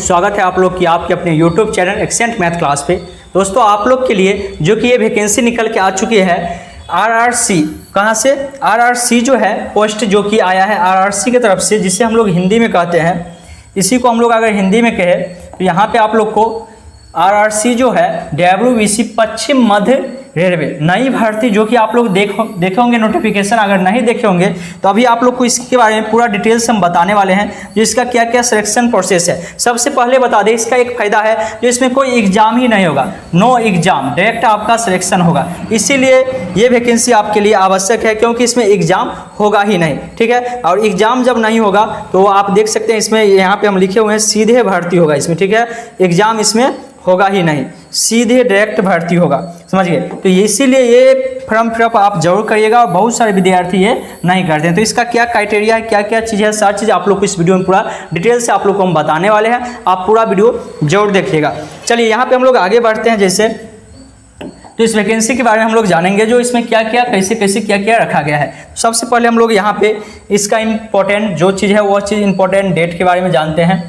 स्वागत है आप लोग की आपके अपने YouTube channel accent math class पे। दोस्तों आप लोग के लिए जो कि ये वैकेंसी निकल के आ चुकी है RRC, कहाँ से? RRC जो है पोस्ट जो कि आया है RRC की तरफ से, जिसे हम लोग हिंदी में कहते हैं। इसी को हम लोग अगर हिंदी में कहें तो यहाँ पे आप लोग को RRC जो है WBC पश्चिम मध्य रेलवे नई भर्ती, जो कि आप लोग देखे होंगे नोटिफिकेशन। अगर नहीं देखे होंगे तो अभी आप लोग को इसके बारे में पूरा डिटेल्स हम बताने वाले हैं, जो इसका क्या क्या सिलेक्शन प्रोसेस है। सबसे पहले बता दें, इसका एक फायदा है जो इसमें कोई एग्जाम ही नहीं होगा, नो एग्जाम, डायरेक्ट आपका सिलेक्शन होगा। इसीलिए ये वैकेंसी आपके लिए आवश्यक है, क्योंकि इसमें एग्जाम होगा ही नहीं, ठीक है। और एग्जाम जब नहीं होगा तो आप देख सकते हैं इसमें यहाँ पे हम लिखे हुए हैं सीधे भर्ती होगा इसमें, ठीक है। एग्जाम इसमें होगा ही नहीं, सीधे डायरेक्ट भर्ती होगा, समझ गए। तो इसीलिए ये फॉर्म फिलअप आप जरूर करिएगा, और बहुत सारे विद्यार्थी ये नहीं करते हैं। तो इसका क्या क्राइटेरिया है, क्या क्या चीज़ है, सारी चीज़ आप लोग को इस वीडियो में पूरा डिटेल से आप लोग को हम बताने वाले हैं। आप पूरा वीडियो जरूर देखिएगा। चलिए यहाँ पे हम लोग आगे बढ़ते हैं। जैसे तो इस वैकेंसी के बारे में हम लोग जानेंगे, जो इसमें क्या क्या कैसे कैसे क्या क्या रखा गया है। सबसे पहले हम लोग यहाँ पे इसका इम्पोर्टेंट जो चीज़ है, वो चीज़ इंपॉर्टेंट डेट के बारे में जानते हैं,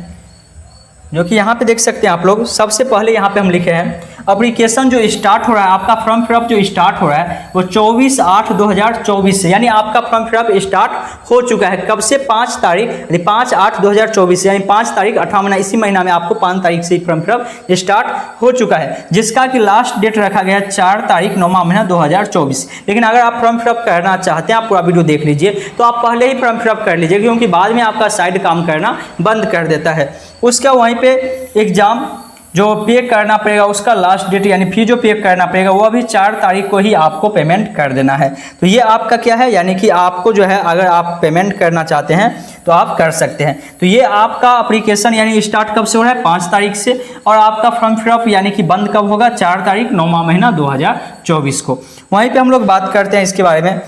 जो कि यहाँ पे देख सकते हैं आप लोग। सबसे पहले यहाँ पे हम लिखे हैं एप्लीकेशन जो स्टार्ट हो रहा है, आपका फॉर्म फिलअप जो स्टार्ट हो रहा है वो 24/8/2024 से, यानी आपका फॉर्म फिलअप स्टार्ट हो चुका है। कब से? 5 तारीख, यानी 5/8/2024 से, यानी 5 तारीख 8वां महीना, इसी महीना में आपको 5 तारीख से फॉर्म फिलअप स्टार्ट हो चुका है, जिसका कि लास्ट डेट रखा गया है 4 तारीख 9वां महीना 2024। लेकिन अगर आप फॉर्म फिलअप करना चाहते हैं, आप पूरा वीडियो देख लीजिए, तो आप पहले ही फॉर्म फिलअप कर लीजिए, क्योंकि बाद में आपका साइड काम करना बंद कर देता है। उसका वहीं पे एग्जाम जो पे करना पड़ेगा, उसका लास्ट डेट यानी फी जो पे करना पड़ेगा वो अभी 4 तारीख को ही आपको पेमेंट कर देना है। तो ये आपका क्या है, यानी कि आपको जो है अगर आप पेमेंट करना चाहते हैं तो आप कर सकते हैं। तो ये आपका एप्लीकेशन यानी स्टार्ट कब से हो रहा है? 5 तारीख से, और आपका फॉर्म फिलअप यानी कि बंद कब होगा? 4 तारीख 9वां महीना 2024 को। वहीं पर हम लोग बात करते हैं इसके बारे में,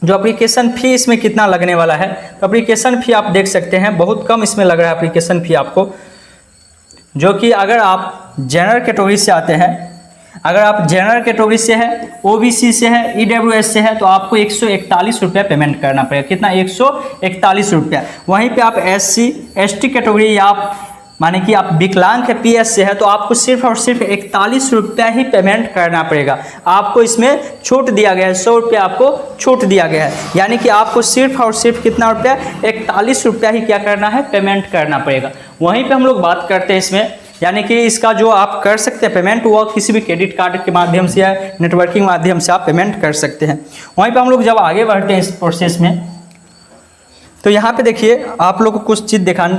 जो एप्लीकेशन फ़ी इसमें कितना लगने वाला है। तो एप्लीकेशन फ़ी आप देख सकते हैं बहुत कम इसमें लग रहा है एप्लीकेशन फ़ी आपको, जो कि अगर आप जनरल कैटेगरी से आते हैं, अगर आप जनरल कैटेगरी से है, OBC से है, EWS से है, तो आपको 141 रुपया पेमेंट करना पड़ेगा। कितना? 141 रुपया। वहीं पे आप SC ST कैटेगरी या आप माने कि आप विकलांग है, PS से है, तो आपको सिर्फ और सिर्फ 41 रुपया ही पेमेंट करना पड़ेगा। आपको इसमें छूट दिया गया है, 100 रुपया आपको छूट दिया गया है, यानी कि आपको सिर्फ और सिर्फ कितना रुपया? 41 रुपया ही क्या करना है? पेमेंट करना पड़ेगा। वहीं पे हम लोग बात करते हैं इसमें, यानी कि इसका जो आप कर सकते हैं पेमेंट, वो किसी भी क्रेडिट कार्ड के माध्यम से या नेटवर्किंग माध्यम से आप पेमेंट कर सकते हैं। वहीं पर हम लोग जब आगे बढ़ते हैं इस प्रोसेस में, तो यहाँ पे देखिए आप लोग को कुछ चीज़ दिखाते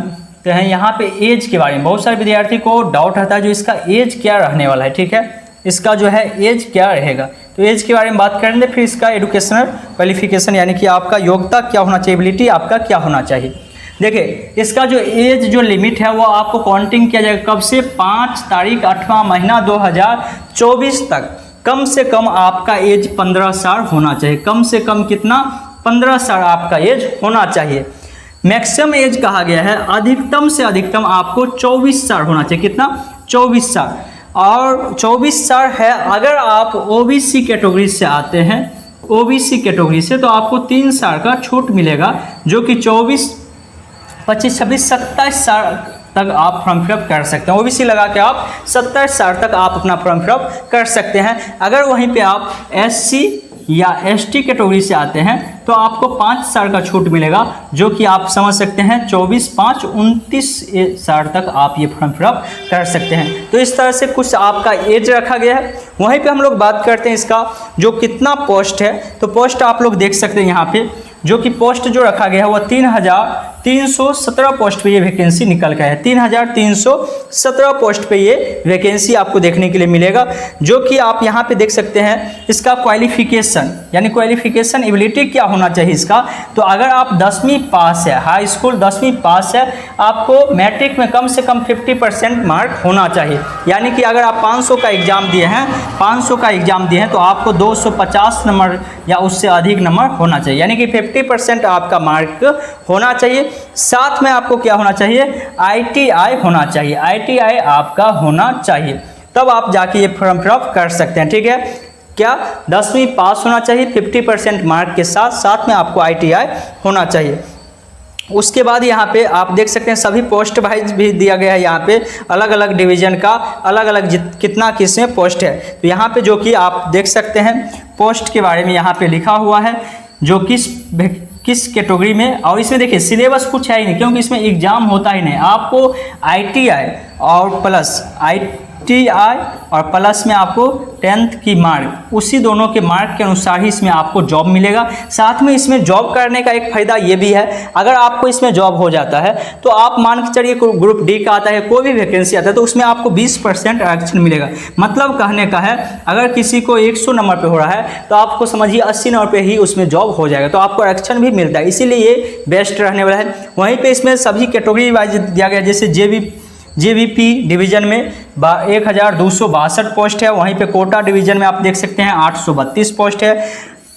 हैं। यहाँ पे एज के बारे में बहुत सारे विद्यार्थी को डाउट रहता है, जो इसका एज क्या रहने वाला है, ठीक है। इसका जो है एज क्या रहेगा, तो एज के बारे में बात करेंगे। फिर इसका एजुकेशनल क्वालिफिकेशन यानी कि आपका योग्यता क्या होना चाहिए, एबिलिटी आपका क्या होना चाहिए। देखिए इसका जो एज जो लिमिट है वो आपको काउंटिंग किया जाएगा कब से? 5 तारीख 8वां महीना 2024 तक। कम से कम आपका एज 15 साल होना चाहिए। कम से कम कितना? 15 साल आपका एज होना चाहिए। मैक्सिमम एज कहा गया है, अधिकतम से अधिकतम आपको 24 साल होना चाहिए। कितना? 24 साल। और 24 साल है अगर आप OBC कैटेगरी से आते हैं, OBC कैटेगरी से, तो आपको 3 साल का छूट मिलेगा, जो कि 24, 25, 26, 27 साल तक आप फॉर्म फिलअप कर सकते हैं। OBC लगा के आप 27 साल तक आप अपना फॉर्म फिलअप कर सकते हैं। अगर वहीं पे आप SC या ST कैटेगरी से आते हैं तो आपको 5 साल का छूट मिलेगा, जो कि आप समझ सकते हैं 24, 5, 29 साल तक आप ये फॉर्म फिलअप कर सकते हैं। तो इस तरह से कुछ आपका एज रखा गया है। वहीं पे हम लोग बात करते हैं इसका जो कितना पोस्ट है, तो पोस्ट आप लोग देख सकते हैं यहाँ पे, जो कि पोस्ट जो रखा गया है वो 3317 पोस्ट पे ये वैकेंसी निकल गया है। 3317 पोस्ट पे ये वैकेंसी आपको देखने के लिए मिलेगा, जो कि आप यहाँ पे देख सकते हैं। इसका क्वालिफिकेशन यानी क्वालिफिकेशन एबिलिटी क्या होना चाहिए इसका, तो अगर आप 10वीं पास है, हाई स्कूल 10वीं पास है, आपको मैट्रिक में कम से कम 50% मार्क होना चाहिए। यानी कि अगर आप 500 का एग्जाम दिए हैं, 500 का एग्जाम दिए हैं, तो आपको 250 नंबर या उससे अधिक नंबर होना चाहिए, यानी कि 50% आपका मार्क होना चाहिए। साथ में आपको क्या होना चाहिए? ITI होना चाहिए। ITI आपका होना चाहिए, तब आप जाके ये फॉर्म फिलअप कर सकते हैं, ठीक है। क्या? 10वीं पास होना चाहिए 50% मार्क के साथ, साथ में आपको ITI होना चाहिए। उसके बाद यहाँ पे आप देख सकते हैं सभी पोस्ट वाइज भी दिया गया है। यहाँ पे अलग अलग डिवीज़न का अलग अलग कितना किसमें पोस्ट है। तो यहाँ पे जो कि आप देख सकते हैं पोस्ट के बारे में यहाँ पे लिखा हुआ है जो किस कैटेगरी में। और इसमें देखिए सिलेबस कुछ है ही नहीं, क्योंकि इसमें एग्ज़ाम होता ही नहीं। आपको ITI और प्लस ITI और प्लस में आपको 10th की मार्क, उसी दोनों के मार्क के अनुसार ही इसमें आपको जॉब मिलेगा। साथ में इसमें जॉब करने का एक फ़ायदा ये भी है, अगर आपको इसमें जॉब हो जाता है तो आप मान के चलिए ग्रुप डी का आता है, कोई भी वैकेंसी आता है तो उसमें आपको 20% आरक्षण मिलेगा। मतलब कहने का है अगर किसी को 100 नंबर पे हो रहा है तो आपको समझिए 80 नंबर पे ही उसमें जॉब हो जाएगा, तो आपको आरक्षण भी मिलता है, इसीलिए ये बेस्ट रहने वाला है। वहीं पर इसमें सभी कैटेगरी वाइज दिया गया, जैसे JVP डिवीज़न में 1262 पोस्ट है। वहीं पे कोटा डिवीज़न में आप देख सकते हैं 832 पोस्ट है।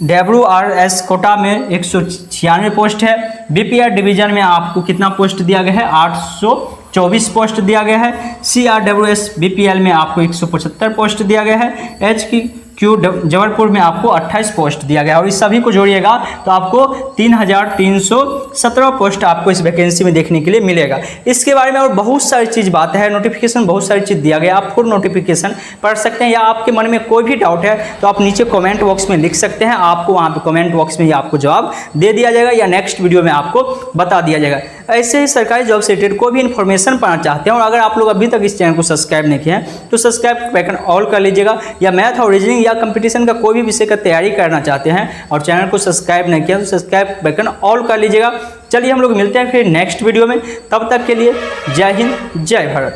WRS कोटा में 196 पोस्ट है। BPR डिवीज़न में आपको कितना पोस्ट दिया गया है, 824 पोस्ट दिया गया है। CRWS BPL में आपको 175 पोस्ट दिया गया है। HQ जबलपुर में आपको 28 पोस्ट दिया गया है। और इस सभी को जोड़िएगा तो आपको 3317 पोस्ट आपको इस वैकेंसी में देखने के लिए मिलेगा। इसके बारे में और बहुत सारी चीज़ बात है, नोटिफिकेशन बहुत सारी चीज़ दिया गया, आप फुल नोटिफिकेशन पढ़ सकते हैं। या आपके मन में कोई भी डाउट है तो आप नीचे कमेंट बॉक्स में लिख सकते हैं, आपको वहाँ पे कमेंट बॉक्स में ही आपको जवाब दे दिया जाएगा या नेक्स्ट वीडियो में आपको बता दिया जाएगा। ऐसे ही सरकारी जॉब से रिलेटेड कोई भी इन्फॉर्मेशन पाना चाहते हैं और अगर आप लोग अभी तक इस चैनल को सब्सक्राइब नहीं किए हैं तो सब्सक्राइब बैकन ऑल कर लीजिएगा। या मैथ और रीजनिंग या कंपटीशन का कोई भी विषय का तैयारी करना चाहते हैं और चैनल को सब्सक्राइब नहीं किया तो सब्सक्राइब बैकन ऑल कर लीजिएगा। चलिए हम लोग मिलते हैं फिर नेक्स्ट वीडियो में, तब तक के लिए जय हिंद जय भारत।